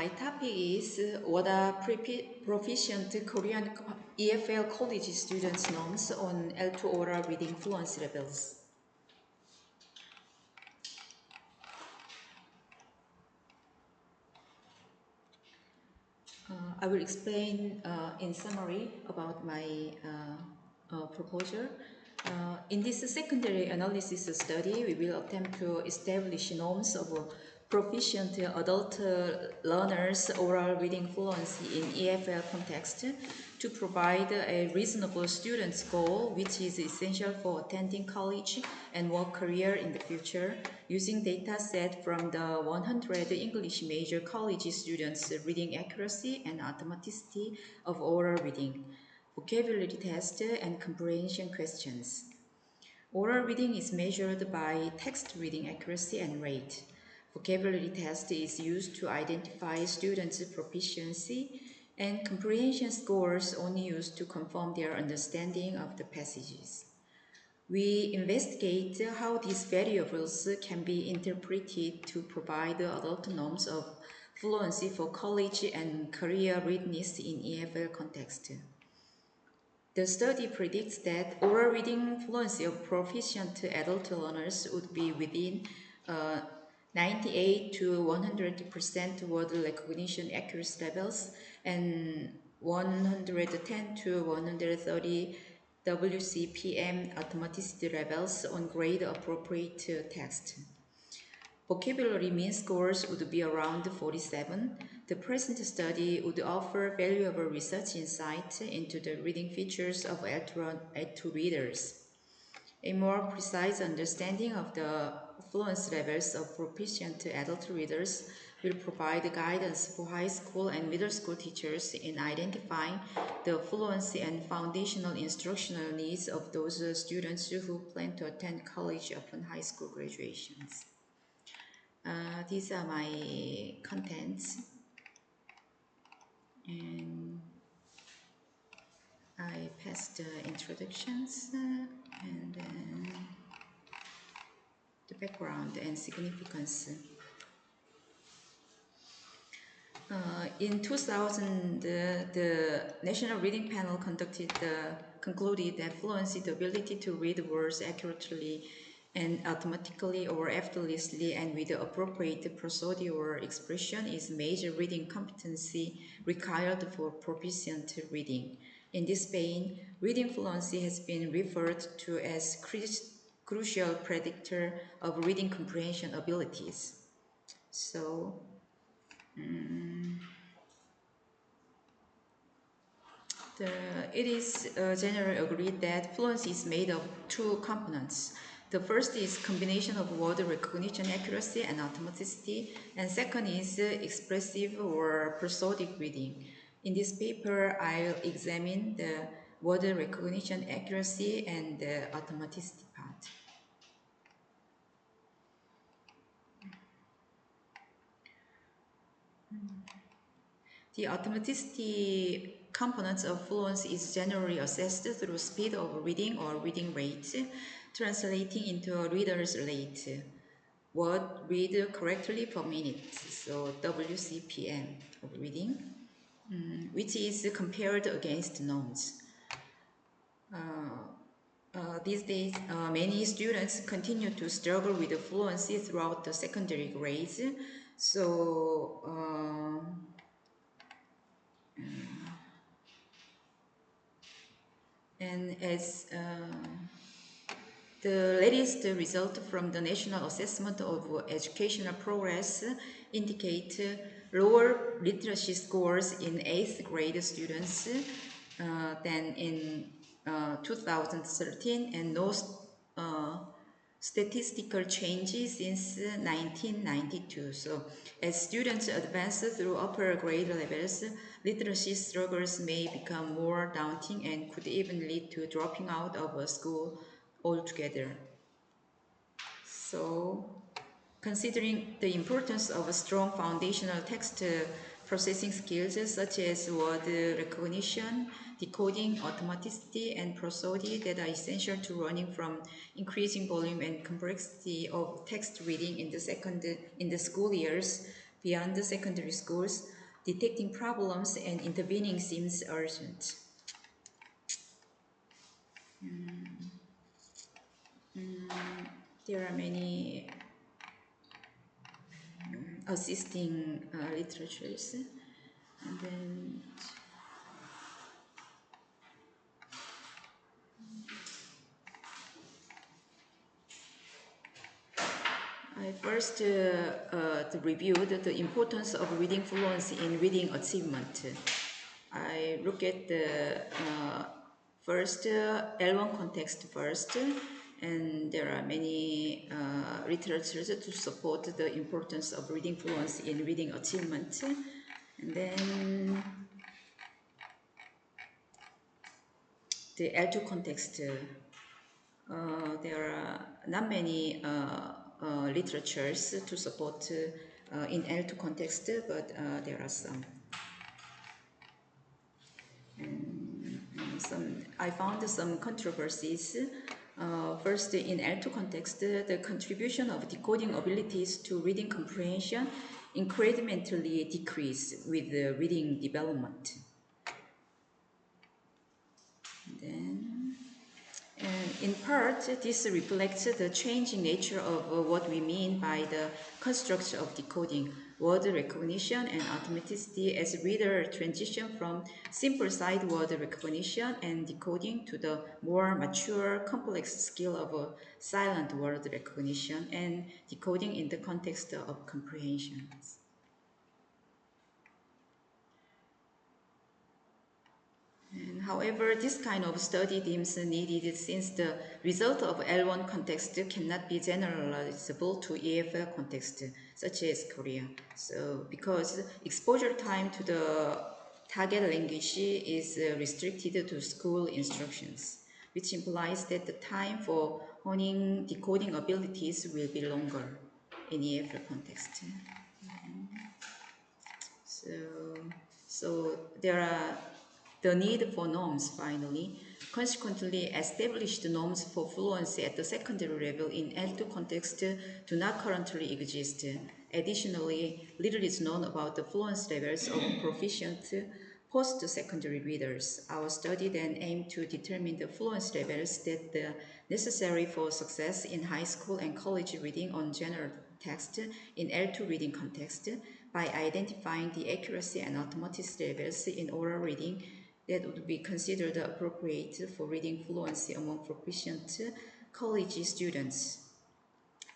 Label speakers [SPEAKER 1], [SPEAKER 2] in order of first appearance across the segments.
[SPEAKER 1] My topic is what are proficient Korean EFL college students' norms on L2 oral reading fluency levels. I will explain in summary about my proposal. In this secondary analysis study, we will attempt to establish norms of proficient adult learners' oral reading fluency in EFL context to provide a reasonable student's goal, which is essential for attending college and work career in the future, using data set from the 100 English major college students' reading accuracy and automaticity of oral reading, vocabulary test, and comprehension questions. Oral reading is measured by text reading accuracy and rate. Vocabulary test is used to identify students' proficiency, and comprehension scores only used to confirm their understanding of the passages. We investigate how these variables can be interpreted to provide adult norms of fluency for college and career readiness in EFL context. The study predicts that oral reading fluency of proficient adult learners would be within 98 to 100% word recognition accuracy levels and 110 to 130 WCPM automaticity levels on grade appropriate text. Vocabulary mean scores would be around 47. The present study would offer valuable research insight into the reading features of L2 readers. A more precise understanding of the fluency levels of proficient adult readers will provide guidance for high school and middle school teachers in identifying the fluency and foundational instructional needs of those students who plan to attend college upon high school graduations. These are my contents, and I passed the introductions and then the background and significance. In 2000, the National Reading Panel concluded that fluency, the ability to read words accurately and automatically or effortlessly and with the appropriate prosody or expression, is major reading competency required for proficient reading. In this vein, reading fluency has been referred to as crucial predictor of reading comprehension abilities. So, it is generally agreed that fluency is made of two components. The first is combination of word recognition accuracy and automaticity, and second is expressive or prosodic reading. In this paper, I'll examine the word recognition accuracy and the automaticity part. The automaticity components of fluency is generally assessed through speed of reading or reading rate, translating into a reader's rate. Word read correctly per minute, so WCPM of reading, which is compared against norms. These days, many students continue to struggle with the fluency throughout the secondary grades. So, and as the latest result from the National Assessment of Educational Progress indicate lower literacy scores in 8th grade students than in 2013, and no statistical changes since 1992. So, as students advance through upper grade levels, literacy struggles may become more daunting and could even lead to dropping out of school altogether. So, considering the importance of a strong foundational text processing skills such as word recognition, decoding, automaticity, and prosody that are essential to running from increasing volume and complexity of text reading in the school years, beyond the secondary schools, detecting problems and intervening seems urgent. There are many assisting literatures, and then I first reviewed the importance of reading fluency in reading achievement. I look at the first L1 context first, and there are many literatures to support the importance of reading fluency in reading achievement. And then the L2 context, there are not many literatures to support in L2 context, but there are some. I found some controversies. First, in L2 context, the contribution of decoding abilities to reading comprehension incrementally decreased with the reading development. And in part, this reflects the changing nature of what we mean by the construct of decoding, word recognition and automaticity as reader transition from simple sight word recognition and decoding to the more mature, complex skill of silent word recognition and decoding in the context of comprehension. However, this kind of study deems needed since the result of L1 context cannot be generalizable to EFL context, such as Korea. So, because exposure time to the target language is restricted to school instructions, which implies that the time for honing decoding abilities will be longer in EFL context. So there are the need for norms, finally. Consequently, established norms for fluency at the secondary level in L2 context do not currently exist. Additionally, little is known about the fluency levels of proficient post-secondary readers. Our study then aimed to determine the fluency levels that are necessary for success in high school and college reading on general text in L2 reading context by identifying the accuracy and automaticity levels in oral reading that would be considered appropriate for reading fluency among proficient college students.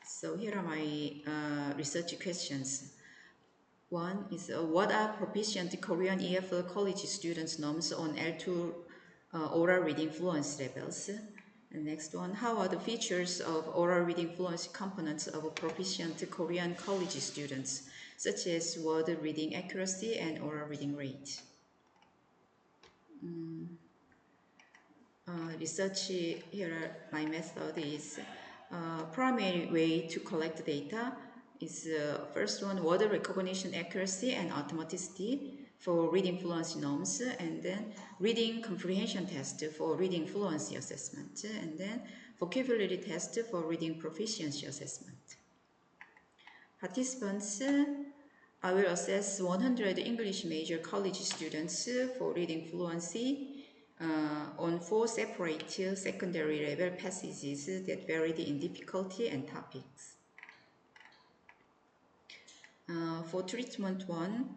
[SPEAKER 1] So here are my research questions. One is, what are proficient Korean EFL college students' norms on L2 oral reading fluency levels? The next one, how are the features of oral reading fluency components of proficient Korean college students, such as word reading accuracy and oral reading rate? Research, here my method is primary way to collect data is first one, word recognition accuracy and automaticity for reading fluency norms, and then reading comprehension test for reading fluency assessment, and then vocabulary test for reading proficiency assessment. Participants, I will assess 100 English major college students for reading fluency on 4 separate secondary level passages that varied in difficulty and topics. For treatment 1,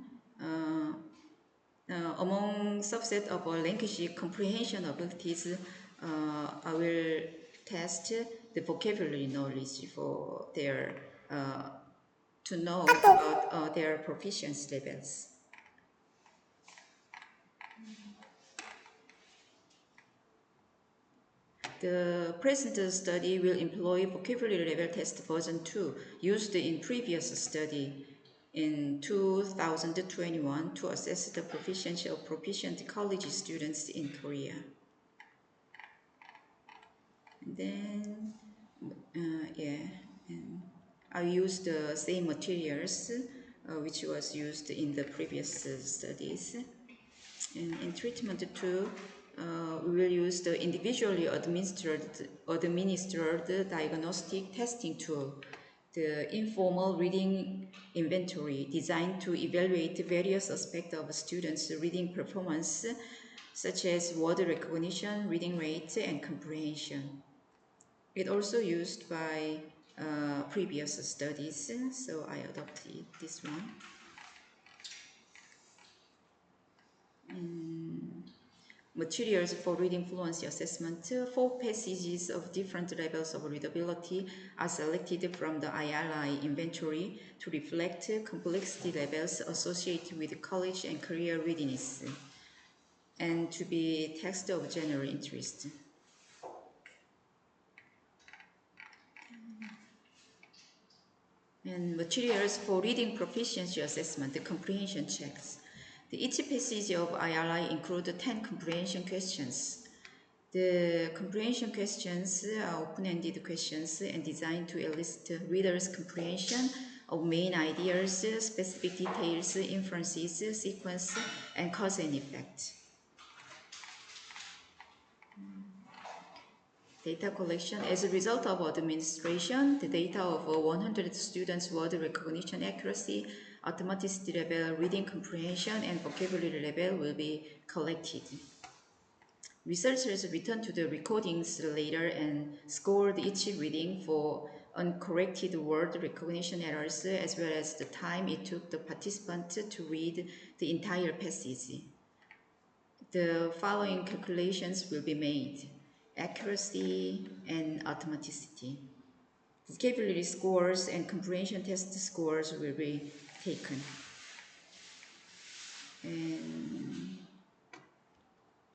[SPEAKER 1] among subset of language comprehension abilities, I will test the vocabulary knowledge for their to know about their proficiency levels. The present study will employ vocabulary level test version 2 used in previous study in 2021 to assess the proficiency of proficient college students in Korea. And then, and I used the same materials which was used in the previous studies. And in treatment 2, we will use the individually administered diagnostic testing tool the informal reading inventory designed to evaluate various aspects of students' reading performance, such as word recognition, reading rate, and comprehension. It also used by previous studies, so I adopted this one. Materials for reading fluency assessment. 4 passages of different levels of readability are selected from the IRI inventory to reflect complexity levels associated with college and career readiness and to be text of general interest. And materials for reading proficiency assessment, the comprehension checks. Each passage of IRI includes 10 comprehension questions. The comprehension questions are open-ended questions and designed to elicit readers' comprehension of main ideas, specific details, inferences, sequence, and cause and effect. Data collection. As a result of administration, the data of 100 students' word recognition accuracy, automaticity level, reading comprehension, and vocabulary level will be collected. Researchers returned to the recordings later and scored each reading for uncorrected word recognition errors as well as the time it took the participant to read the entire passage. The following calculations will be made: accuracy and automaticity. Vocabulary scores and comprehension test scores will be taken. And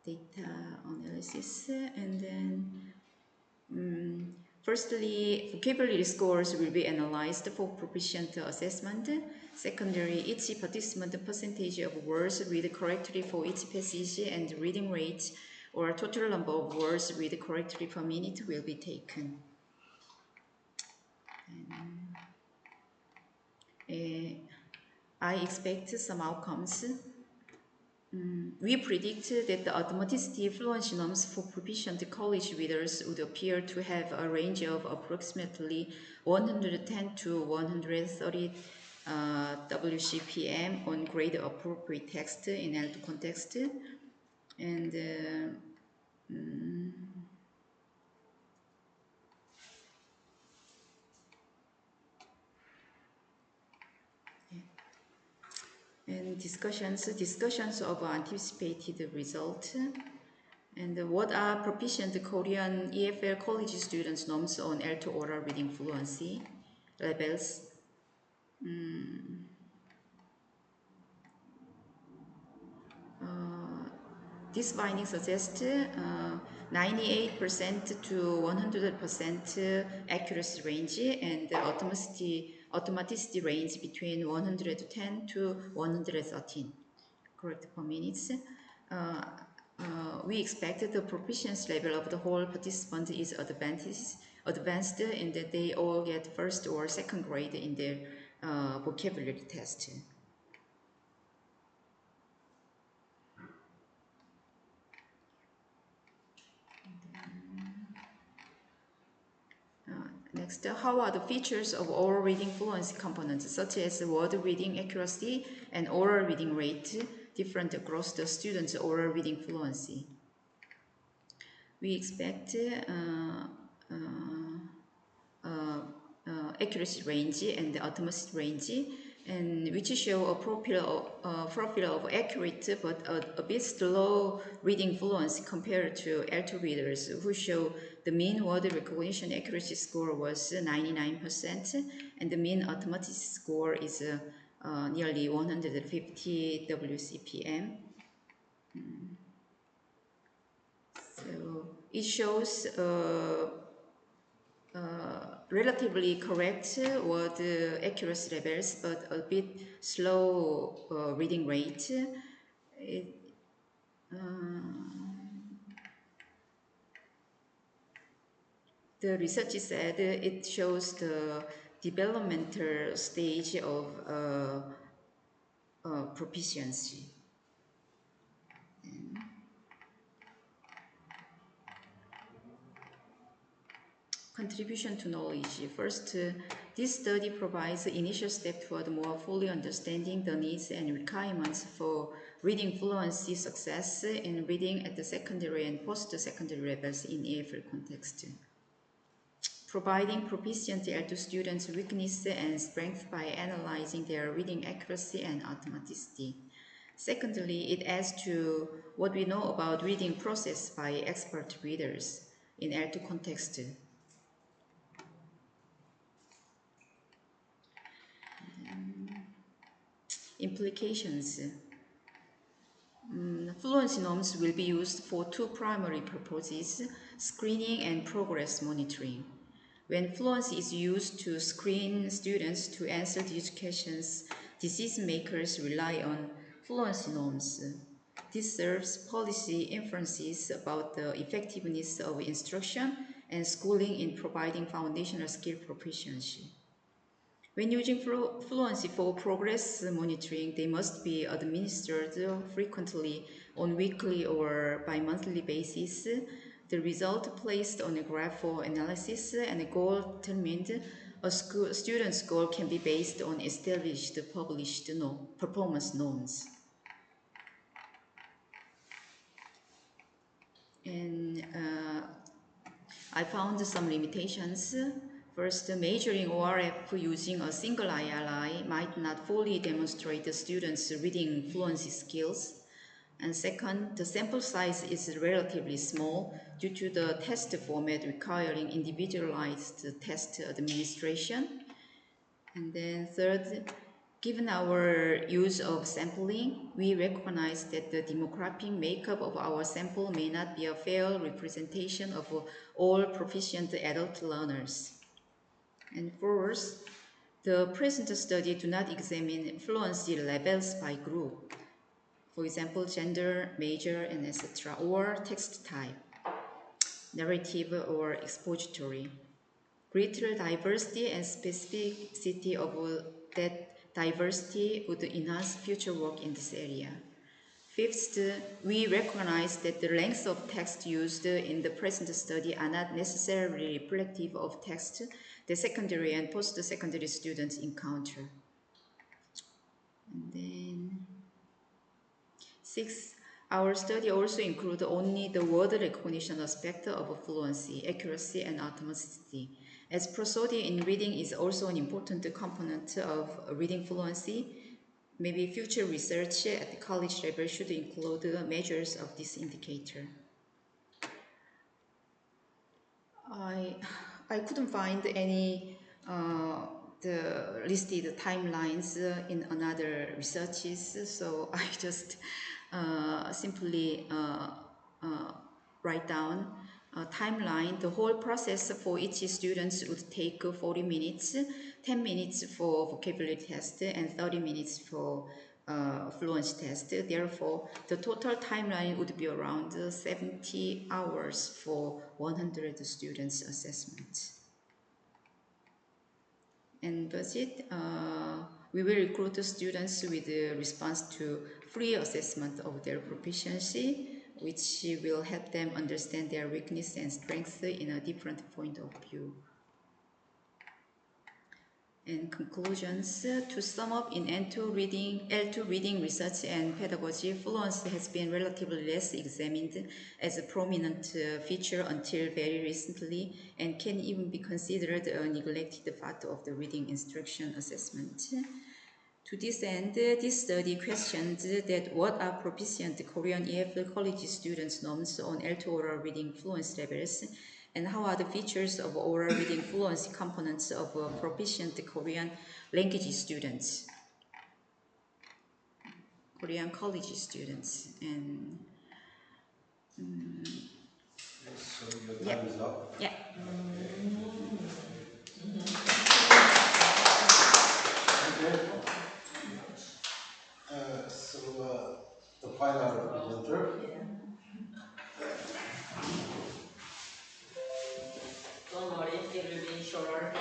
[SPEAKER 1] data analysis, and then firstly, vocabulary scores will be analyzed for proficient assessment. Secondary, each participant percentage of words read correctly for each passage and reading rate or total number of words read correctly per minute will be taken. I expect some outcomes. We predict that the automaticity fluency norms for proficient college readers would appear to have a range of approximately 110 to 130 WCPM on grade appropriate text in L2 context. And and discussions of anticipated result. And what are proficient Korean EFL college students' norms on L2 oral reading fluency levels? This finding suggests 98% to 100% accuracy range and automaticity range between 110 to 113 correct per minute. We expect the proficiency level of the whole participant is advanced and that they all get first or second grade in their vocabulary test. Next, how are the features of oral reading fluency components such as word reading accuracy and oral reading rate different across the students' oral reading fluency? We expect accuracy range and automaticity range, and which show a profile of accurate but a bit slow reading fluency compared to L2 readers who show the mean word recognition accuracy score was 99% and the mean automaticity score is nearly 150 WCPM. So it shows relatively correct word accuracy levels, but a bit slow reading rate. The research said it shows the developmental stage of proficiency. contribution to knowledge. First, this study provides the initial step toward more fully understanding the needs and requirements for reading fluency success in reading at the secondary and post-secondary levels in EFL context. Providing proficiency to students' weakness and strength by analyzing their reading accuracy and automaticity. Secondly, it adds to what we know about reading process by expert readers in L2 context. Implications. Fluency norms will be used for two primary purposes, screening and progress monitoring. When fluency is used to screen students to answer these questions, decision makers rely on fluency norms. This serves policy inferences about the effectiveness of instruction and schooling in providing foundational skill proficiency. When using fluency for progress monitoring, they must be administered frequently on weekly or bi-monthly basis. The result placed on a graph for analysis and a goal determined. A student's goal can be based on established published performance norms. And I found some limitations. First, measuring ORF using a single ILI might not fully demonstrate the students' reading fluency skills. And second, the sample size is relatively small due to the test format requiring individualized test administration. And then third, given our use of sampling, we recognize that the demographic makeup of our sample may not be a fair representation of all proficient adult learners. And fourth, the present study do not examine fluency levels by group, for example, gender, major, and etc., or text type, narrative or expository. Greater diversity and specificity of that diversity would enhance future work in this area. Fifth, we recognize that the length of text used in the present study are not necessarily reflective of text the secondary and post-secondary students encounter. And then sixth, our study also includes only the word recognition aspect of fluency, accuracy, and automaticity. As prosody in reading is also an important component of reading fluency, maybe future research at the college level should include measures of this indicator. I couldn't find any the listed timelines in another researches, so I just simply write down a timeline. The whole process for each student would take 40 minutes, 10 minutes for vocabulary test and 30 minutes for fluency test. Therefore, the total timeline would be around 70 hours for 100 students assessment. And budget, we will recruit the students with a response to free assessment of their proficiency, which will help them understand their weakness and strengths in a different point of view. And conclusions, to sum up, in L2 reading research and pedagogy, fluency has been relatively less examined as a prominent feature until very recently, and can even be considered a neglected part of the reading instruction assessment. To this end, this study questioned that what are proficient Korean EFL college students' norms on L2 oral reading fluency levels, and how are the features of oral reading fluency components of proficient Korean language students, Korean college students. And
[SPEAKER 2] so your time is up.
[SPEAKER 1] Yeah.
[SPEAKER 2] Okay. So the final presenter.
[SPEAKER 1] Don't worry, it will be shorter.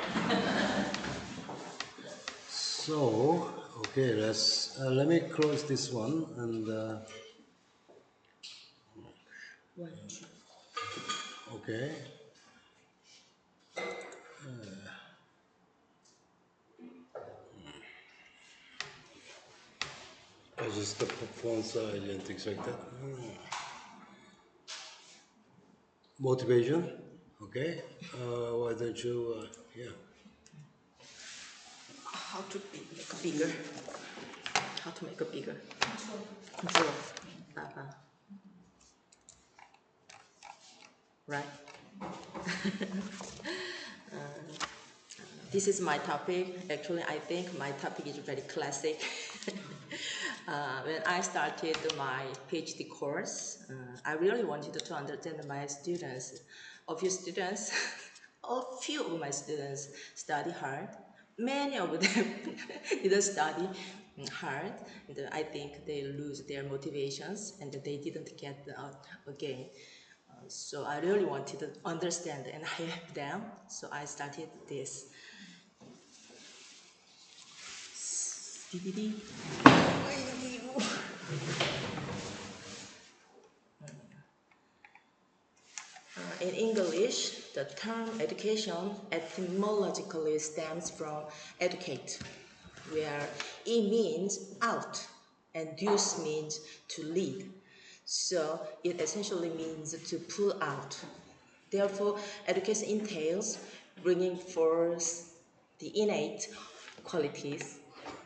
[SPEAKER 2] So, okay, let me close this one and okay. just the font size and things like that. Motivation, okay. Why don't you, yeah.
[SPEAKER 3] How to make it bigger? How to make it bigger? Control. Right. This is my topic. Actually, I think my topic is very classic. When I started my PhD course, I really wanted to understand my students. A few students, a few of my students study hard. Many of them didn't study hard. And I think they lose their motivations and they didn't get out again. So I really wanted to understand and help them. So I started this. DVD. In English, the term education etymologically stems from educate, where e means out and deuce means to lead. So it essentially means to pull out. Therefore, education entails bringing forth the innate qualities,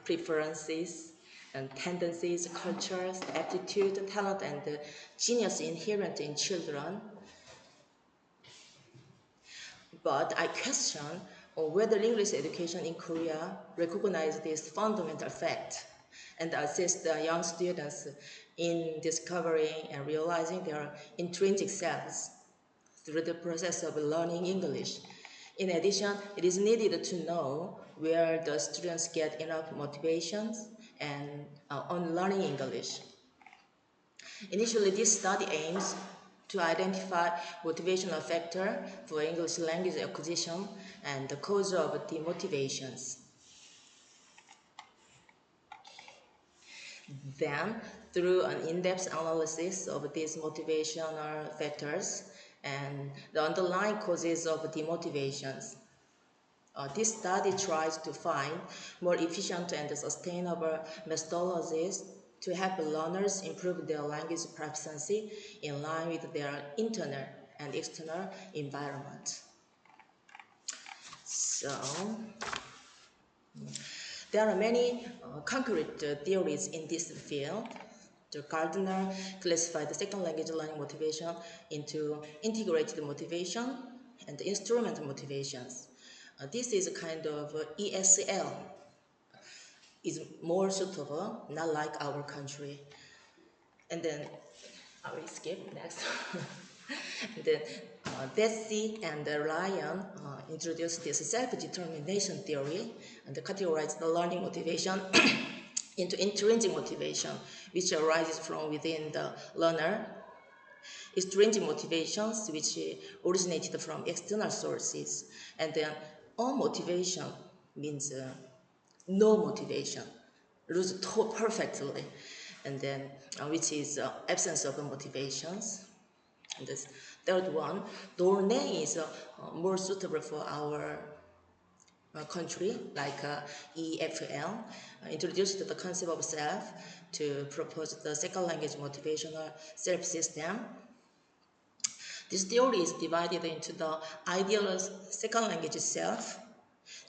[SPEAKER 3] preferences, and tendencies, cultures, aptitude, talent, and genius inherent in children. But I question whether English education in Korea recognize this fundamental fact and assist the young students in discovering and realizing their intrinsic selves through the process of learning English. In addition, it is needed to know where the students get enough motivations and on learning English. Initially, this study aims to identify motivational factor for English language acquisition and the cause of demotivations. Then, through an in-depth analysis of these motivational factors and the underlying causes of demotivations, this study tries to find more efficient and sustainable methodologies to help learners improve their language proficiency in line with their internal and external environment. So, there are many concrete theories in this field. Gardner classified the second language learning motivation into integrated motivation and instrumental motivations. This is a kind of ESL, is more suitable, not like our country. And then I will skip next. And then Deci and Ryan introduced this self-determination theory and categorized the learning motivation into intrinsic motivation, which arises from within the learner, extrinsic motivations, which originated from external sources, and then all motivation means no motivation, lose perfectly, and then which is absence of motivations. And the third one, Dornay is more suitable for our country, like EFL, introduced the concept of self to propose the second language motivational self system. This theory is divided into the ideal second language self,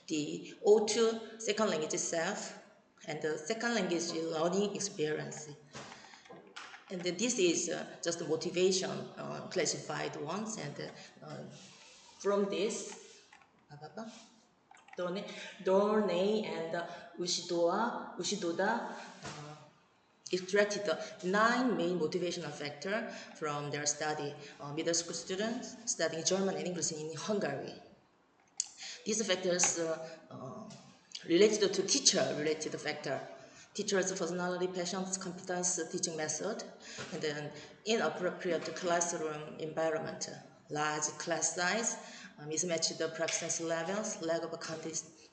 [SPEAKER 3] the O2 second language self, and the second language learning experience. And this is just motivation classified ones, and from this, Dornay and Ushidoda extracted the 9 main motivational factors from their study. Middle school students studying German and English in Hungary. These factors related to teacher-related factor, teacher's personality, passions, competence, teaching method, and then inappropriate classroom environment, large class size, mismatched proficiency levels, lack of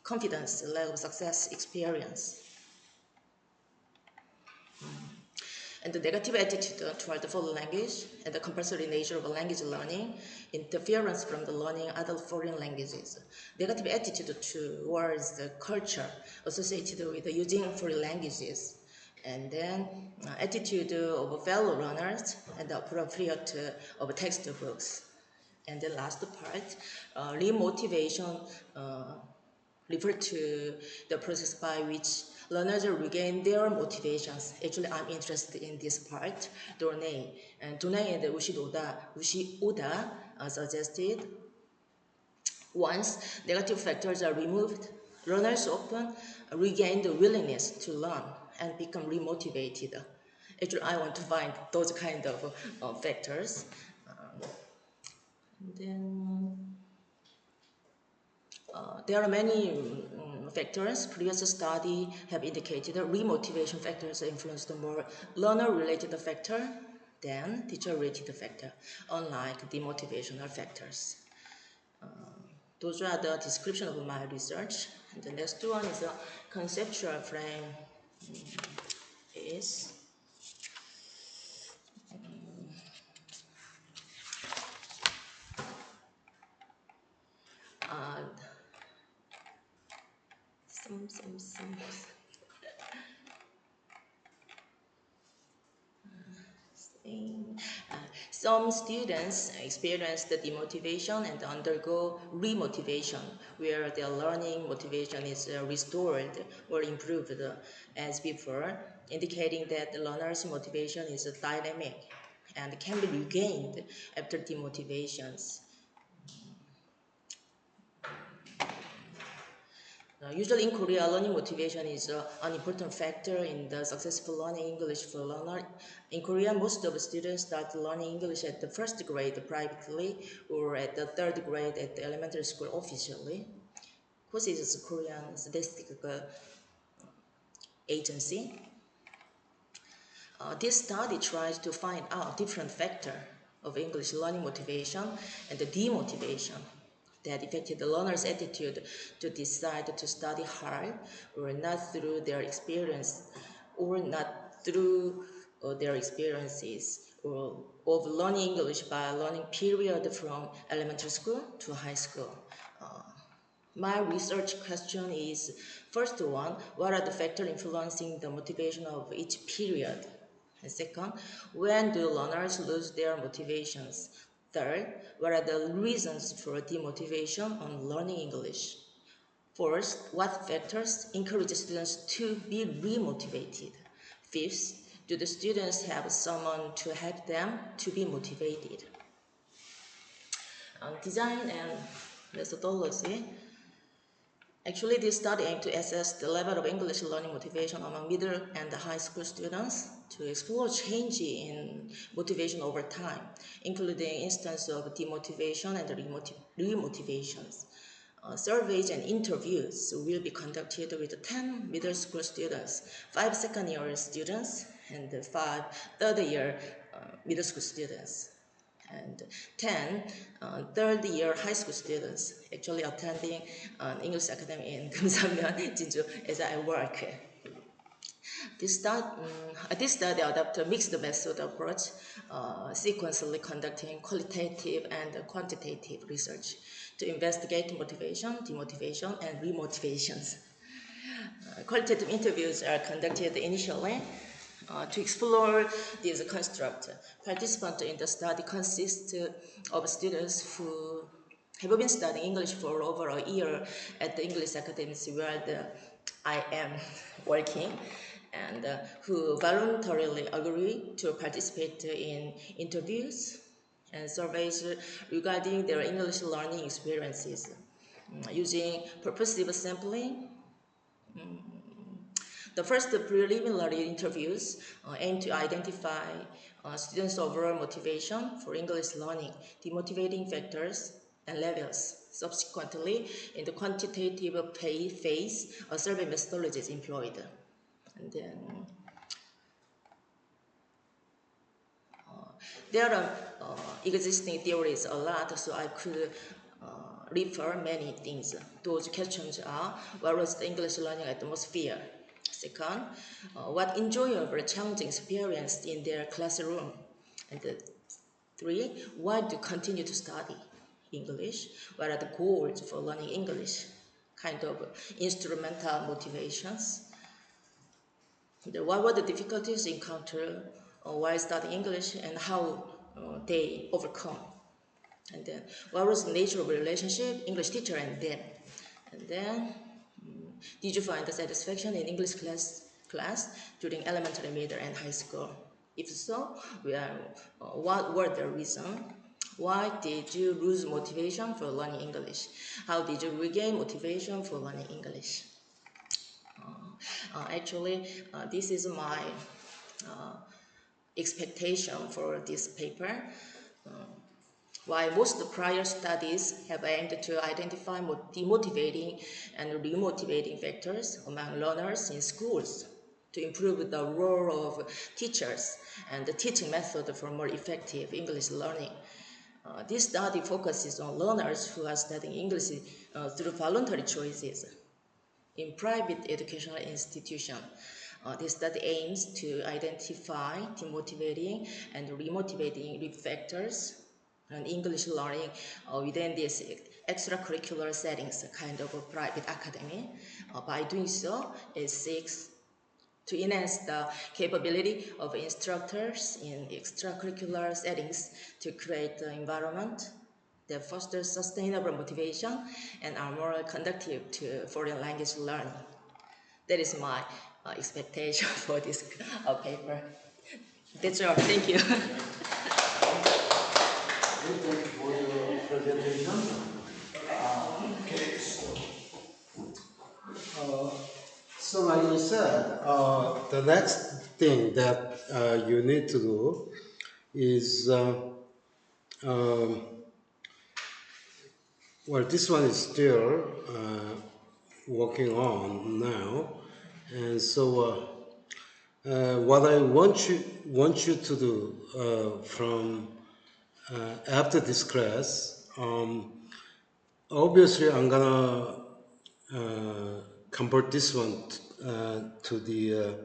[SPEAKER 3] confidence, lack of success experience. And the negative attitude toward the foreign language and the compulsory nature of language learning, interference from the learning other foreign languages, negative attitude towards the culture associated with using foreign languages, and then attitude of fellow learners and appropriate of textbooks. And the last part, remotivation, refer to the process by which learners regain their motivations. Actually, I'm interested in this part. Dornay and Ushi-Oda suggested once negative factors are removed, learners often regain the willingness to learn and become remotivated. Actually, I want to find those kind of factors. And then there are many factors. Previous study have indicated that remotivation factors influence the more learner-related factor than teacher-related factor, unlike demotivational factors. Those are the description of my research. And the next one is a conceptual frame. Is some Some students experience the demotivation and undergo remotivation, where their learning motivation is restored or improved as before, indicating that the learner's motivation is dynamic and can be regained after demotivations. Usually in Korea, learning motivation is an important factor in the successful learning English for learner. In Korea, most of the students start learning English at the first grade privately or at the third grade at the elementary school officially. KOSI is a Korean statistical agency. This study tries to find out different factors of English learning motivation and the demotivation that affected the learner's attitude to decide to study hard or not through their experience or not through their experiences of learning English by learning period from elementary school to high school. My research question is, first one, what are the factors influencing the motivation of each period? And second, when do learners lose their motivations? Third, what are the reasons for demotivation on learning English? Fourth, what factors encourage students to be remotivated? Fifth, do the students have someone to help them to be motivated? Design and methodology. Actually, this study aimed to assess the level of English learning motivation among middle and high school students to explore change in motivation over time, including instances of demotivation and remotivations. Surveys and interviews will be conducted with 10 middle school students, 5 second-year students, and 5 third-year middle school students, and 10 third-year high school students actually attending an English Academy in Kumsamyeon, Jinju, as I work. This study adopted a mixed method approach, sequentially conducting qualitative and quantitative research to investigate motivation, demotivation, and remotivations. Qualitative interviews are conducted initially to explore this construct. Participants in the study consist of students who have been studying English for over a year at the English academies where I am working, and who voluntarily agree to participate in interviews and surveys regarding their English learning experiences using purposive sampling. The first preliminary interviews aim to identify students' overall motivation for English learning, the motivating factors and levels. Subsequently, in the quantitative phase, a survey methodology is employed. And then there are existing theories a lot, so I could refer many things. Those questions are, what was the English learning atmosphere? Second, what enjoyable challenging experience in their classroom? And three, why do you continue to study English? What are the goals for learning English? Kind of instrumental motivations. What were the difficulties encountered while studying English and how they overcome? And then, what was the nature of the relationship, English teacher and them? And then, did you find the satisfaction in English class during elementary, middle, and high school? If so, what were the reasons? Why did you lose motivation for learning English? How did you regain motivation for learning English? This is my expectation for this paper. While most prior studies have aimed to identify demotivating and remotivating factors among learners in schools to improve the role of teachers and the teaching method for more effective English learning. This study focuses on learners who are studying English through voluntary choices in private educational institutions. This study aims to identify demotivating and remotivating factors and English learning within these extracurricular settings, a kind of a private academy. By doing so, it seeks to enhance the capability of instructors in extracurricular settings to create an environment that fosters sustainable motivation and are more conducive to foreign language learning. That is my expectation for this paper. That's all. Thank you.
[SPEAKER 2] Thank you for your presentation. So like you said, the next thing that you need to do is, well, this one is still working on now, and so what I want you to do from after this class, obviously I'm gonna convert this one to the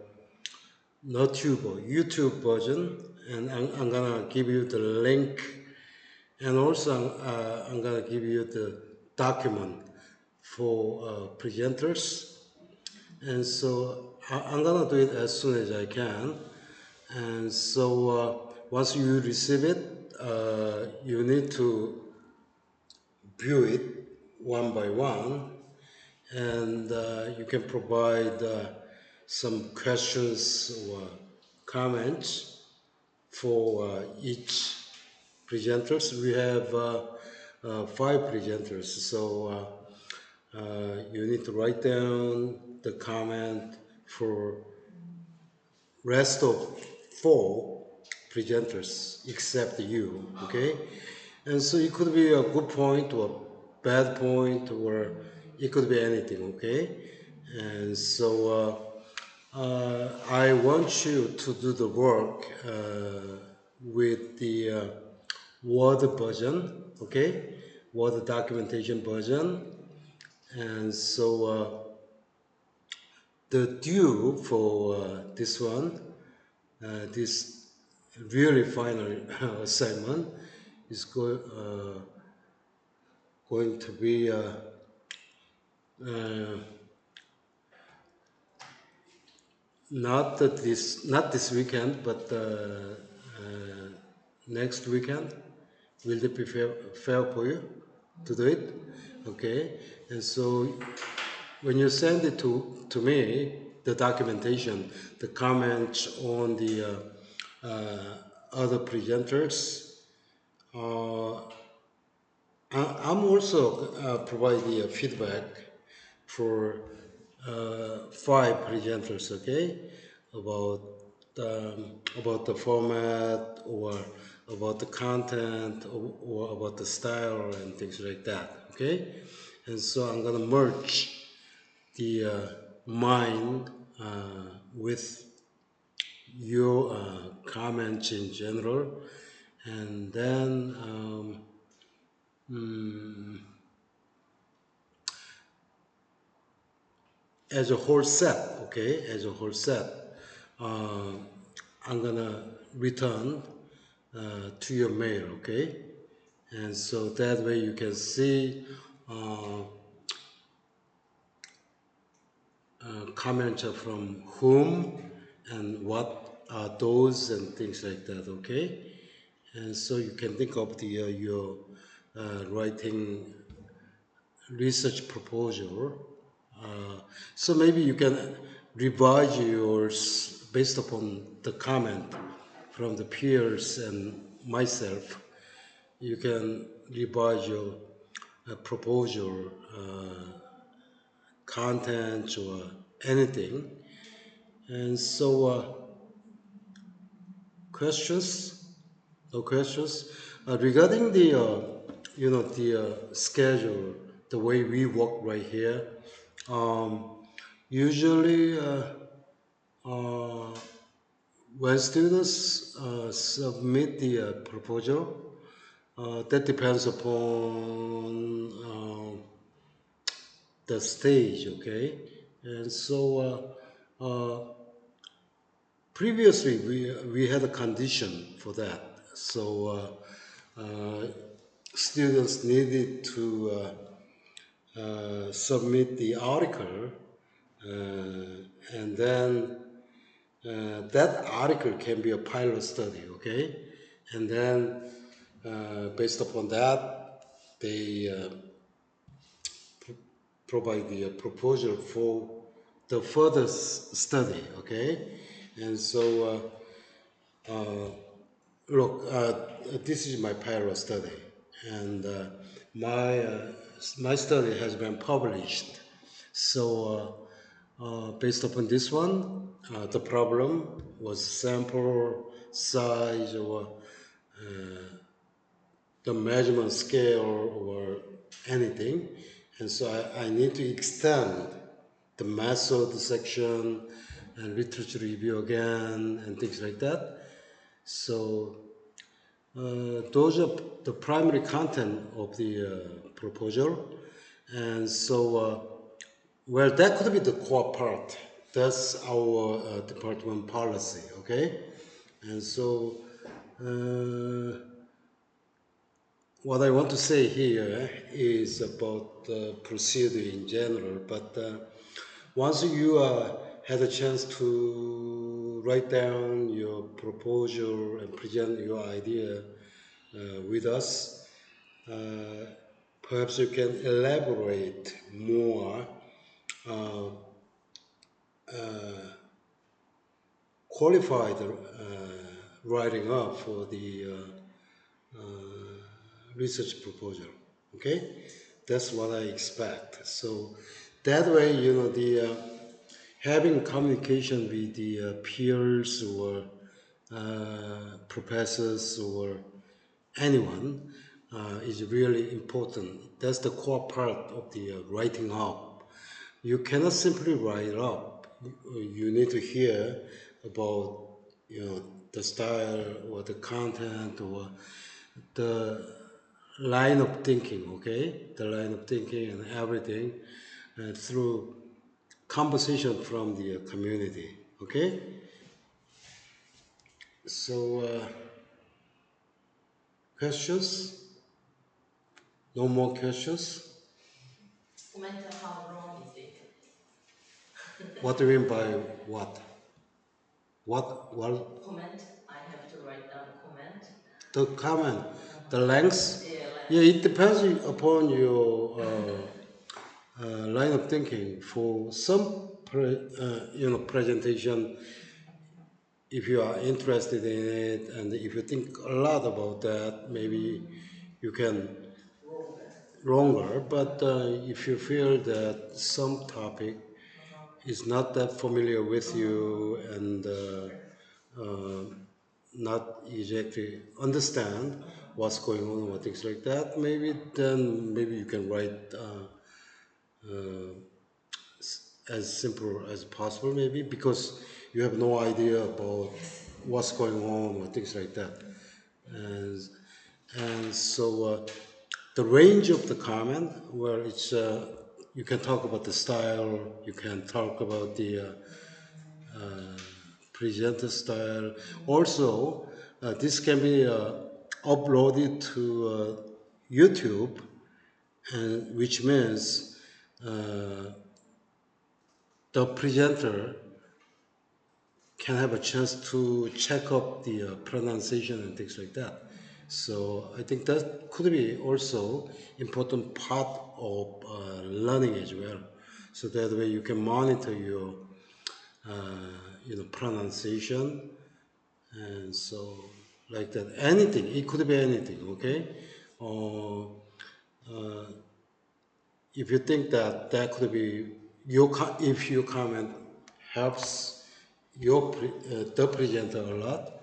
[SPEAKER 2] YouTube version, and I'm gonna give you the link, and also I'm gonna give you the document for presenters, and so I'm gonna do it as soon as I can, and so once you receive it, you need to view it one by one, and you can provide some questions or comments for each presenters. We have 5 presenters, so you need to write down the comment for rest of 4 presenters except you, okay? And so it could be a good point or a bad point, or it could be anything, okay? And so I want you to do the work with the Word version, okay? Word documentation version. And so the due for this one, this really final assignment is going to be not this weekend, but next weekend. Will it be fair for you to do it? Okay. And so when you send it to me, the documentation, the comments on the other presenters, I'm also providing feedback for 5 presenters, okay, about about the format, or about the content, or about the style and things like that, okay. And so I'm gonna merge the mine with your comments in general, and then as a whole set, okay, as a whole set, I'm gonna return to your mail, okay, and so that way you can see comments from whom and what are those and things like that, okay? And so you can think of the your writing research proposal. So maybe you can revise yours based upon the comment from the peers and myself. You can revise your proposal, content, or anything. And so, questions? No questions? Regarding the, schedule, the way we work right here, usually uh, when students submit the proposal, that depends upon the stage, okay? And so previously we had a condition for that. So students needed to submit the article, and then that article can be a pilot study, okay? And then based upon that, they provide the proposal for the further study, okay? And so, look, this is my pilot study, and my study has been published. So, based upon this one, the problem was sample size or the measurement scale or anything. And so I need to extend the method section and literature review again and things like that. So those are the primary content of the proposal. And so, well, that could be the core part. That's our department policy, okay? And so, what I want to say here is about the procedure in general, but once you had a chance to write down your proposal and present your idea with us, perhaps you can elaborate more, uh, qualified writing up for the research proposal. Okay, that's what I expect. So that way, the having communication with the peers or professors or anyone is really important. That's the core part of the writing up. You cannot simply write up. You need to hear about the style or the content or the line of thinking. Okay, the line of thinking and everything through conversation from the community. Okay, so questions? No more questions?
[SPEAKER 3] No matter how long is it?
[SPEAKER 2] What do you mean by what? What?
[SPEAKER 3] Comment. I have to write down comment.
[SPEAKER 2] The comment, the length?
[SPEAKER 3] Yeah, like
[SPEAKER 2] Yeah, it depends upon your line of thinking. For some, presentation, if you are interested in it and if you think a lot about that, maybe you can longer. But if you feel that some topic is not that familiar with you and not exactly understand what's going on or things like that, maybe you can write as simple as possible, maybe because you have no idea about what's going on or things like that. And, and so the range of the comment, where it's you can talk about the style, you can talk about the presenter style. Also, this can be uploaded to YouTube, and which means the presenter can have a chance to check up the pronunciation and things like that. So I think that could be also important part of learning as well. So that way you can monitor your pronunciation, and so like that. Anything, it could be anything, okay? Or if you think that that could be if your comment helps the presenter a lot,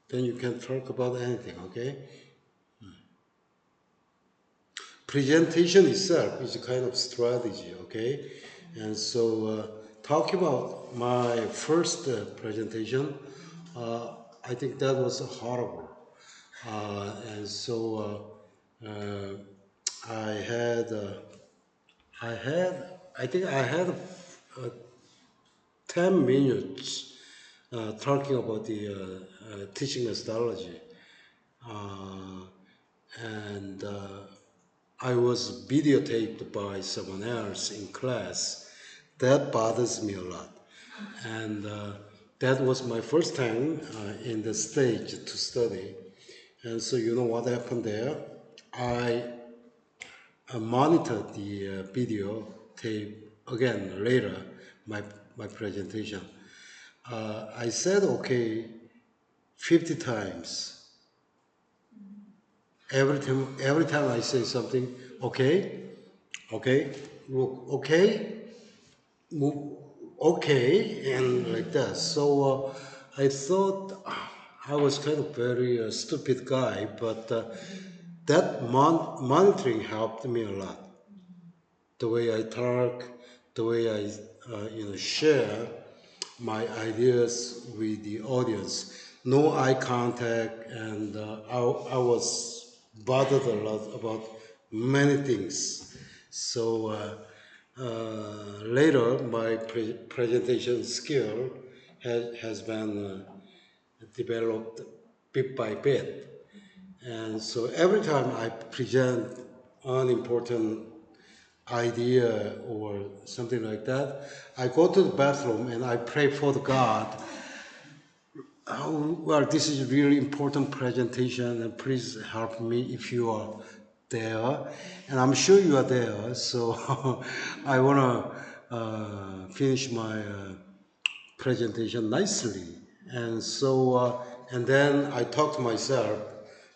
[SPEAKER 2] then you can talk about anything, okay? Presentation itself is a kind of strategy, okay? And so talking about my first presentation, I think that was horrible. And so I had, I think I had 10 minutes talking about the teaching methodology. And I was videotaped by someone else in class. That bothers me a lot. And that was my first time in the stage to study. And so you know what happened there? I monitored the video tape again later, my presentation. I said okay 50 times. Every time I say something, okay, okay, look, okay, move, okay, and like that. So I thought I was kind of very stupid guy, but that monitoring helped me a lot. The way I talk, the way I share my ideas with the audience. No eye contact, and I was bothered a lot about many things. So later, my presentation skill has been developed bit by bit. And so every time I present an important idea or something like that, I go to the bathroom and I pray for the God. Oh, well, this is a really important presentation, and please help me if you are there. And I'm sure you are there, so I want to finish my presentation nicely. And so, and then I talk to myself,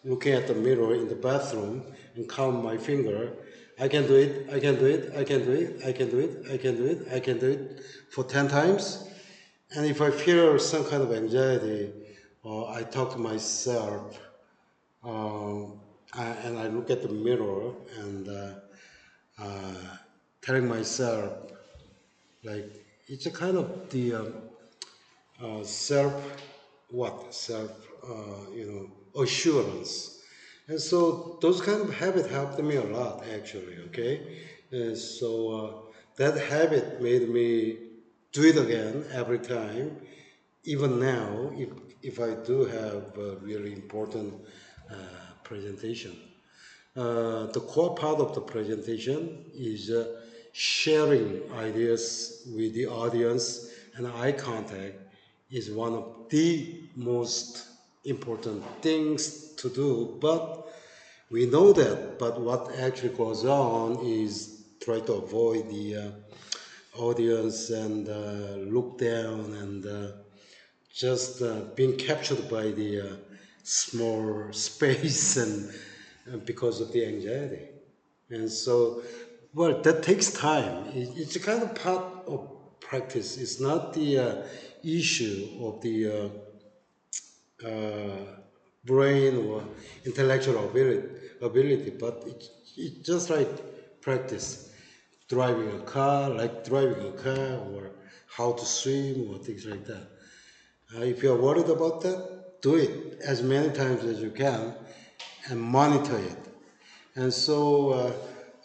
[SPEAKER 2] looking at the mirror in the bathroom and count my finger. I can do it, I can do it, I can do it, I can do it, I can do it, I can do it for 10 times. And if I feel some kind of anxiety, I talk to myself, and I look at the mirror and telling myself, like, it's a kind of the self assurance. And so those kind of habits helped me a lot, actually, okay? And so that habit made me do it again every time. Even now, if I do have a really important presentation. The core part of the presentation is sharing ideas with the audience, and eye contact is one of the most important things to do. But we know that, but what actually goes on is try to avoid the audience and look down and just being captured by the small space and because of the anxiety. And so, well, that takes time. It's a kind of part of practice. It's not the issue of the brain or intellectual ability, but it's just like practice. Driving a car, or how to swim, or things like that. If you're worried about that, do it as many times as you can and monitor it. And so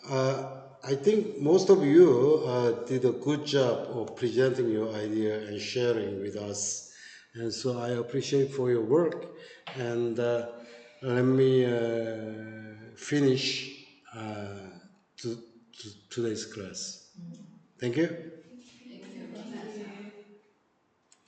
[SPEAKER 2] I think most of you did a good job of presenting your idea and sharing with us. And so I appreciate for your work. And let me finish today's class. Thank you.